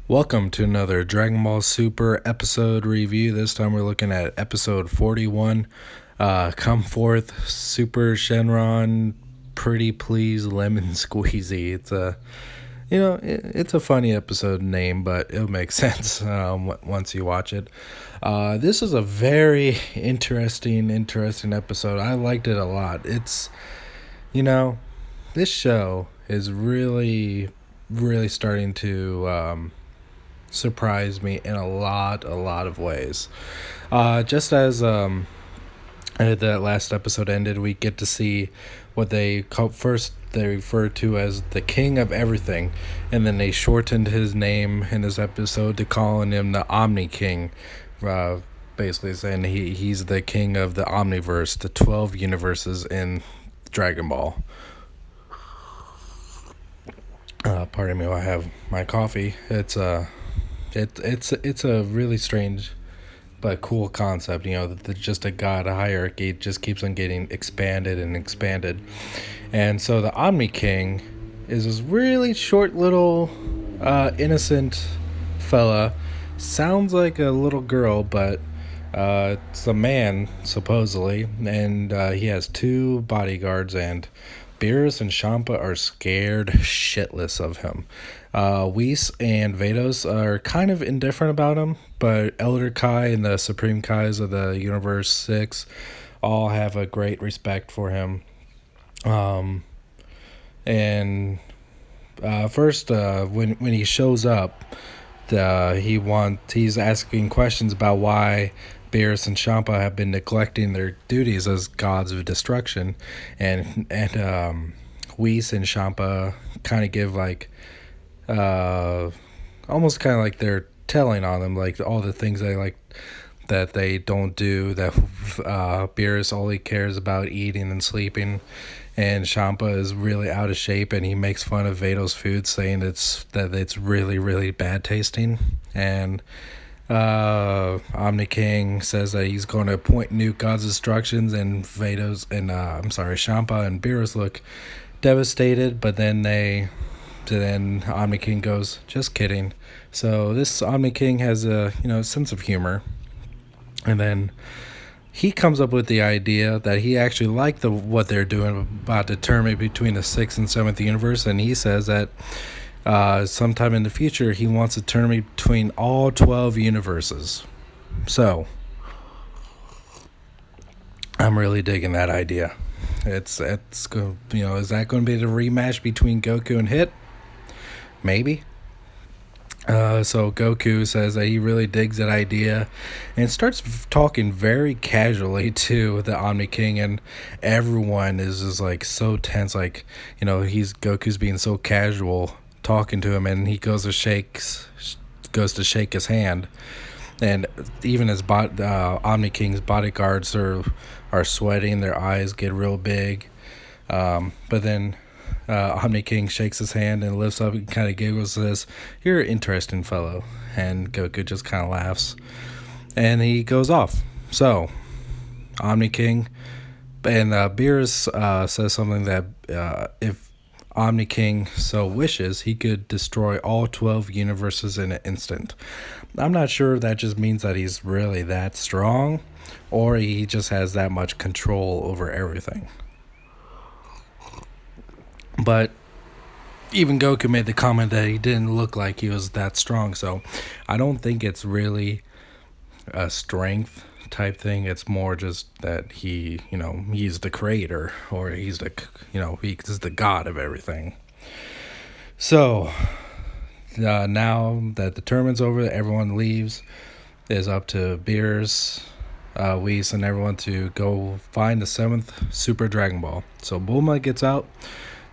Welcome to another Dragon Ball Super episode review. This time we're looking at episode 41. Come Forth, Super Shenron, Pretty Please Lemon Squeezy. It's a funny episode name, but it'll make sense once you watch it. This is a very interesting episode. I liked it a lot. This show is really starting to surprised me in a lot of ways. Just as that last episode ended, we get to see what they refer to as the king of everything, and then they shortened his name in this episode to calling him the Omni King, basically saying he's the king of the Omniverse, the 12 universes in Dragon Ball. Pardon me while I have my coffee. It's a really strange but cool concept, that just a god hierarchy just keeps on getting expanded and expanded. And so the Omni King is this really short little innocent fella. Sounds like a little girl, but it's a man supposedly, and he has two bodyguards, and Beerus and Champa are scared shitless of him. Whis and Vados are kind of indifferent about him, but Elder Kai and the Supreme Kais of the Universe 6 all have a great respect for him. First, when he shows up, he's asking questions about why Beerus and Champa have been neglecting their duties as gods of destruction, and Whis and Champa kind of give almost kind of like they're telling on them, like all the things that they don't do, that Beerus only cares about eating and sleeping, and Champa is really out of shape, and he makes fun of Vados' food, saying that it's really bad tasting. And Omni King says that he's going to appoint new gods' instructions, and Champa and Beerus look devastated, but then Omni King goes, "Just kidding." So this Omni King has a sense of humor, and then he comes up with the idea that he actually liked what they're doing about determining between the 6th and 7th universe, and he says that sometime in the future he wants a tournament between all 12 universes. So I'm really digging that idea. It's going, is that going to be the rematch between Goku and Hit? Maybe. So Goku says that he really digs that idea and starts talking very casually to the Omni King, and everyone is just so tense, Goku's being so casual talking to him, and he goes to shake his hand, and even his Omni King's bodyguards are sweating, their eyes get real big, but then Omni King shakes his hand and lifts up and kind of giggles and says, "You're an interesting fellow," and Goku just kind of laughs, and he goes off. So Omni King and Beerus says something that if Omni King so wishes, he could destroy all 12 universes in an instant. I'm not sure if that just means that he's really that strong, or he just has that much control over everything. But even Goku made the comment that he didn't look like he was that strong, so I don't think it's really a strength type thing. It's more just that he's the creator, or he's he's the god of everything. So now that the tournament's over, everyone leaves. It's up to Beerus, Whis, and everyone to go find the 7th Super Dragon Ball. So Bulma gets out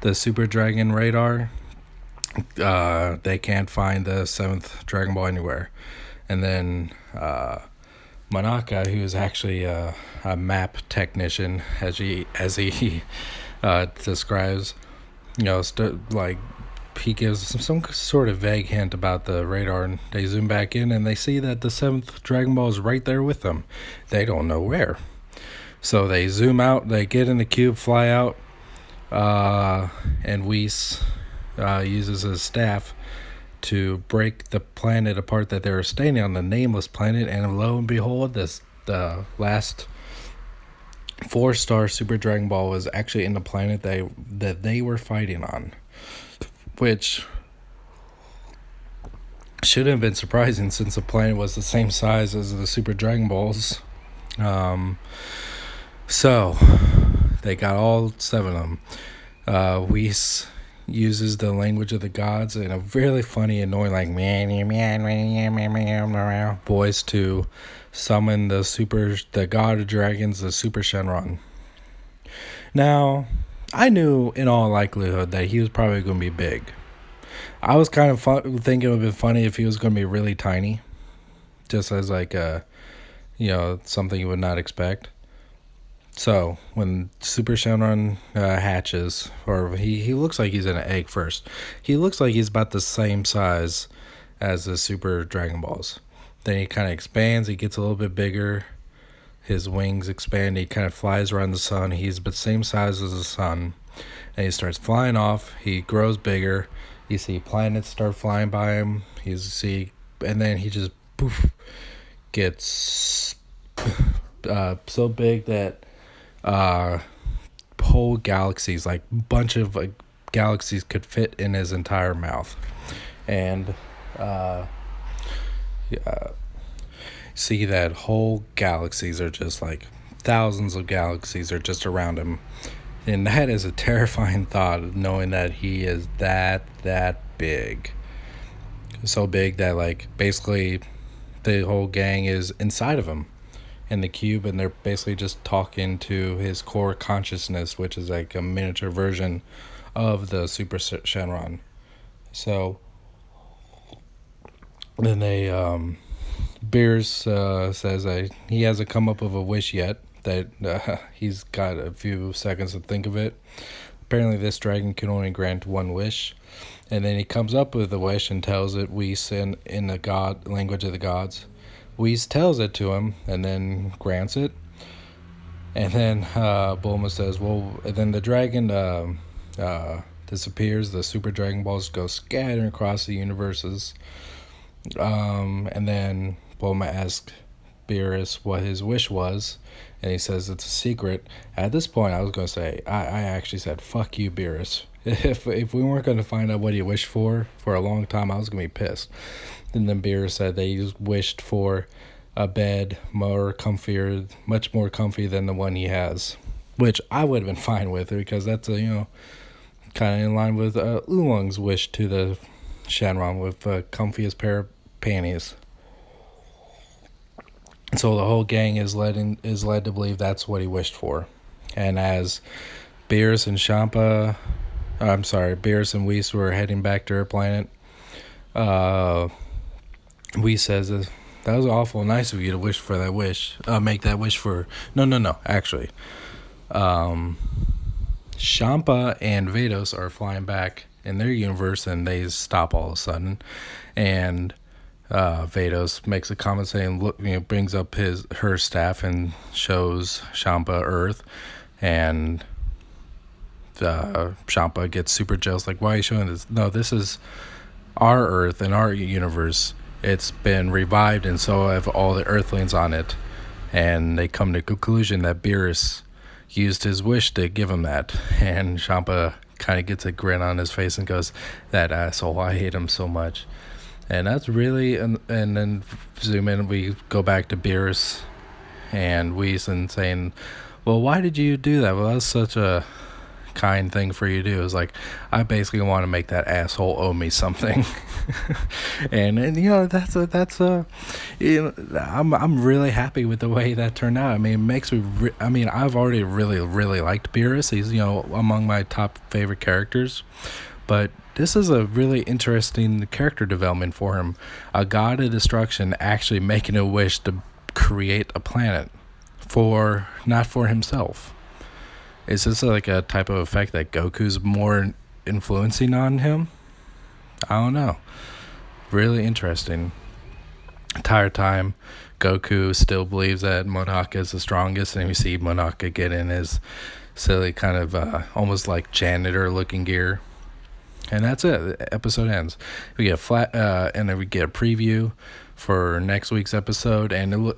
the Super Dragon radar. They can't find the 7th Dragon Ball anywhere. And then Monaka, who is actually a map technician, as he describes, he gives some sort of vague hint about the radar, and they zoom back in and they see that the 7th Dragon Ball is right there with them. They don't know where. So they zoom out, they get in the cube, fly out, and Whis uses his staff to break the planet apart that they were staying on, the nameless planet, and lo and behold, the last 4-star Super Dragon Ball was actually in the planet that they were fighting on, which should have been surprising since the planet was the same size as the Super Dragon Balls. So they got all 7 of them. Whis uses the language of the gods in a really funny, annoying, like voice to summon the god of dragons, the Super Shenron. Now, I knew in all likelihood that he was probably going to be big. I was kind of thinking it would be funny if he was going to be really tiny, just as like something you would not expect. So when Super Shenron hatches, or he looks like he's in an egg first. He looks like he's about the same size as the Super Dragon Balls. Then he kind of expands. He gets a little bit bigger. His wings expand. He kind of flies around the sun. He's the same size as the sun. And he starts flying off. He grows bigger. You see planets start flying by him. And then he just poof, gets so big that whole galaxies, like bunch of galaxies, could fit in his entire mouth. And see that whole galaxies are just like thousands of galaxies are just around him. And that is a terrifying thought, knowing that he is that big. So big that like basically the whole gang is inside of him in the cube, and they're basically just talking to his core consciousness, which is like a miniature version of the Super Shenron. So then Beers says that he hasn't come up with a wish yet, that he's got a few seconds to think of it. Apparently this dragon can only grant one wish, and then he comes up with a wish and tells it Whis in the god language of the gods. Whis tells it to him and then grants it. And then Bulma says, well, and then the dragon disappears. The Super Dragon Balls go scattering across the universes. And then Bulma asks Beerus what his wish was, and he says it's a secret. At this point, I was going to say, I actually said, fuck you, Beerus. If we weren't going to find out what he wished for a long time, I was going to be pissed. And then Beerus said he wished for a bed much more comfy than the one he has, which I would have been fine with, because that's kind of in line with Oolong's wish to the Shenron with the comfiest pair of panties. So the whole gang is led to believe that's what he wished for. And as Beerus and Whis were heading back to her planet, Whis says, that was awful nice of you to wish for that wish. Make that wish for... No, actually. Champa and Vados are flying back in their universe, and they stop all of a sudden. And Vados makes a comment saying, look, brings up her staff and shows Champa Earth, and Champa gets super jealous, like, why are you showing this? No, this is our Earth and our universe. It's been revived, and so have all the Earthlings on it. And they come to the conclusion that Beerus used his wish to give him that. And Champa kind of gets a grin on his face and goes, that asshole, I hate him so much. And that's really, and then zoom in, we go back to Beerus and Whis and saying, well, why did you do that? Well, that's such a kind thing for you to do. It's like, I basically want to make that asshole owe me something. and I'm really happy with the way that turned out. I mean, it makes me I've already really liked Beerus. He's among my top favorite characters, but this is a really interesting character development for him. A god of destruction actually making a wish to create a planet not for himself. Is this like a type of effect that Goku's more influencing on him? I don't know. Really interesting. Entire time, Goku still believes that Monaka is the strongest, and we see Monaka get in his silly kind of almost like janitor looking gear. And that's it. The episode ends. We get a flat, and then we get a preview for next week's episode, and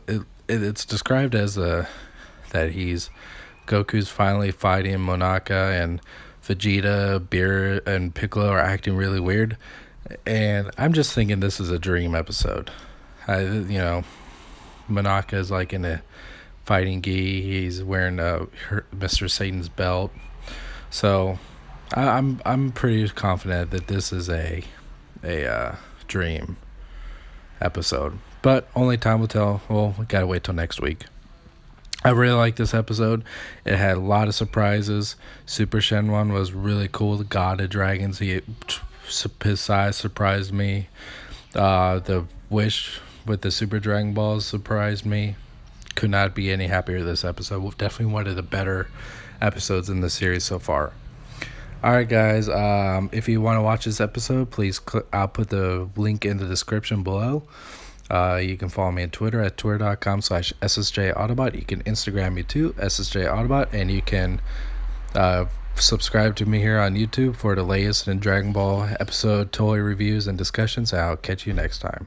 it's described as that Goku's finally fighting Monaka, and Vegeta, Beer, and Piccolo are acting really weird. And I'm just thinking this is a dream episode. Monaka is like in a fighting gi. He's wearing Mr. Satan's belt. So I'm pretty confident that this is a dream episode. But only time will tell. Well, we gotta wait till next week. I really like this episode. It had a lot of surprises. Super Shenron was really cool. The God of Dragons, his size surprised me. The Wish with the Super Dragon Balls surprised me. Could not be any happier this episode. Definitely one of the better episodes in the series so far. Alright guys, if you want to watch this episode, please I'll put the link in the description below. You can follow me on Twitter at twitter.com/SSJAutobot. You can Instagram me too, SSJAutobot, and you can subscribe to me here on YouTube for the latest in Dragon Ball episode toy reviews and discussions. I'll catch you next time.